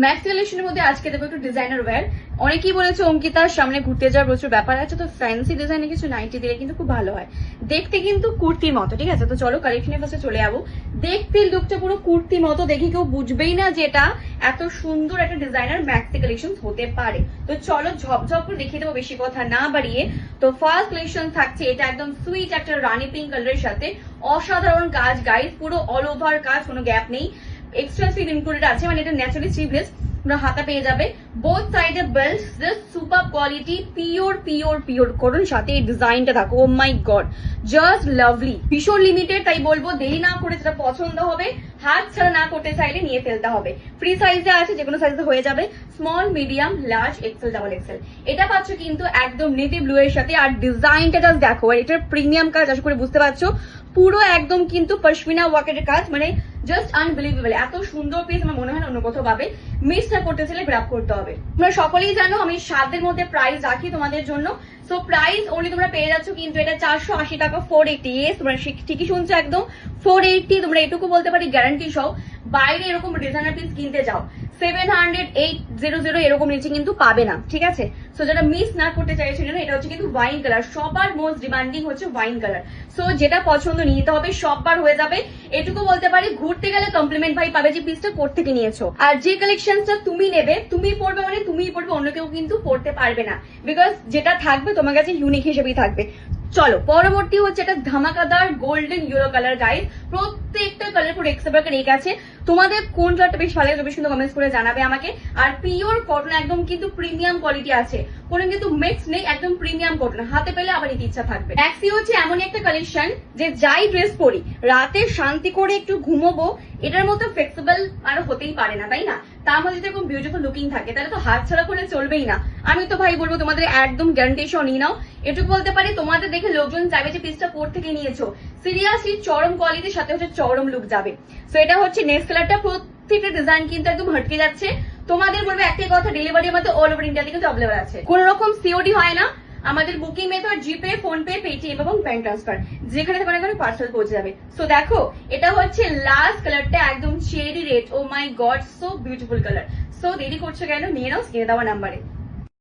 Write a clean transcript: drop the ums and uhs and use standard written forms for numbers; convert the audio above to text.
Max কালেকশনের মধ্যে আজকে দেবো একটু ডিজাইনার ওয়্যার। অনেকেই বলেছে অঙ্কিতার সামনে ঘুরতে যাওয়ার প্রচুর ব্যাপার আছে, তো ফ্যান্সি ডিজাইনে কিছু নাইটি দিলে কিন্তু খুব ভালো হয়, দেখতে কিন্তু কুর্তির মতো। ঠিক আছে, তো চলো কালেকশনের ফার্স্টে চলে যাবো। দেখতে লুকটা পুরো কুর্তির মতো, দেখে কেউ বুঝবেই না যে এটা এত সুন্দর একটা ডিজাইনার ম্যাক্সি কালেকশন হতে পারে। তো চলো ঝপঝপ করে দেখিয়ে দেবো বেশি কথা না বাড়িয়ে। তো ফার্স্ট কালেকশন থাকছে এটা একদম সুইট একটা রানি পিঙ্ক কালারের সাথে অসাধারণ কাজ গাইস, পুরো অল ওভার কাজ, কোনো গ্যাপ নেই। এক্সট্রা স্লিভ ইনক্লুডেড আছে, মানে এটা ন্যাচারালি স্লিভলেস, তোমরা হাতা পেয়ে যাবে। বোথ সাইডে belt, just super quality, pure pure pure করুন। সাথে এই ডিজাইনটা দেখো, ও মাই গড, জাস্ট লাভলি, ভীষণ লিমিটেড। তাই বলবো দেরি না করে যেটা পছন্দ হবে, হাত ছাড়া না করতে চাইলে নিয়ে ফেলতে হবে। ফ্রি সাইজে আছে, যে কোনো সাইজে হয়ে যাবে, small, medium, large, XL, double XL. এটা পাচ্ছ কিন্তু একদম নেভি ব্লু এর সাথে। আর ডিজাইনটা জাস্ট দেখো, আর এটার প্রিমিয়াম কাজ আশা করে বুঝতে পারছো, পুরো একদম কিন্তু পশমিনা ওয়ার্কের কাজ, মানে জাস্ট আনবিলিভেবল। এত সুন্দর পিস আমার মনে হয় না অন্য কোথাও পাবে। মিস না করতে চাইলে গ্র্যাব করতে হবে। তোমরা সকলেই জানো আমি 7 এর মধ্যে প্রাইস রাখি তোমাদের জন্য। সো প্রাইস ওনলি তোমরা পেয়ে যাচ্ছ কিন্তু এটা 480 টাকা, 480। ইয়েস, তোমরা ঠিকই শুনছো, একদম 480। তোমরা এটুকু বলতে পারি গ্যারান্টি সহ। বাইরে এরকম ডিজাইনার পিস কিনতে যাও 700, 800 এরকম নিচে কিন্তু পাবে না। ঠিক আছে, সো যারা মিস না করতে চাইছে না, এটা হচ্ছে কিন্তু ওয়াইন কালার, সবার মোস্ট ডিমান্ডিং হচ্ছে ওয়াইন কালার। সো যেটা পছন্দ নিতে হবে, সববার হয়ে যাবে। এটুকু বলতে পারি ঘুরতে গেলে কমপ্লিমেন্ট ভাই পাবে যে পিসটা কোত্থেকে নিয়েছো। আর যে কালেকশনটা তুমি নেবে, তুমি পড়বে, মানে তুমিই পড়বে, অন্য কেউ কিন্তু পড়তে পারবে না, বিকজ যেটা থাকবে তোমার কাছে ইউনিক হিসেবেই থাকবে। চলো পরবর্তী হচ্ছে একটা ধামাকাদার গোল্ডেন ইয়েলো কালার গাইস। প্রত্যেকটা কালার পুরো এক্সেপ্ট রেক আছে। তোমাদের কোন কালারটা বেশ ভালো লাগে বেশ কিন্তু কমেন্টস করে জানাবে আমাকে। আর পিওর কটন, একদম কিন্তু প্রিমিয়াম কোয়ালিটি আছে, কোনো কিন্তু মিক্স নেই, একদম প্রিমিয়াম কটন। হাতে পেলে আবার নিতে ইচ্ছা থাকবে। ম্যাক্সি হচ্ছে এমন একটা কালেকশন যে যাই ড্রেস পরি রাতে শান্তি করে একটু ঘুমোবো, এটার মতো ফ্লেক্সিবল আর হতেই পারে না, তাই না? তার মধ্যে যদি এরকম বিউটিফুল লুকিং থাকে তাহলে তো হাত ছাড়া করলে চলবেই না। আমি তো ভাই বলবো তোমাদের একদম গ্যারান্টি সহ নিয়ে নাও। এটুকু বলতে পারি তোমাদের দেখে লোকজন চাইবে যে পিসটা কোথা থেকে নিয়েছো। সিরিয়াসলি চরম কোয়ালিটির সাথে হচ্ছে চরম লুক যাবে। সো এটা হচ্ছে নেক্সট কালারটা। প্রত্যেকটা ডিজাইন কিন্তু একদম হটকে যাচ্ছে। তোমাদের বলবো একটাই কথা, ডেলিভারি আমাদের অল ওভার ইন্ডিয়া থেকে অ্যাভেলেবল আছে, কোন রকম সিওডি হয় না। আমাদের বুকিং মেথড জিপে, ফোনপে, পেটিএম এবং ব্যাংক ট্রান্সফার, যেখানে থাকবে না পার্সেল পৌঁছে যাবে। সো দেখো এটা হচ্ছে লাস্ট কালারটা, একদম cherry red. Oh my god, so beautiful colour. So দেরি করছো কেন, নিয়ে নাও স্ক্রিনে দেওয়া নাম্বারে।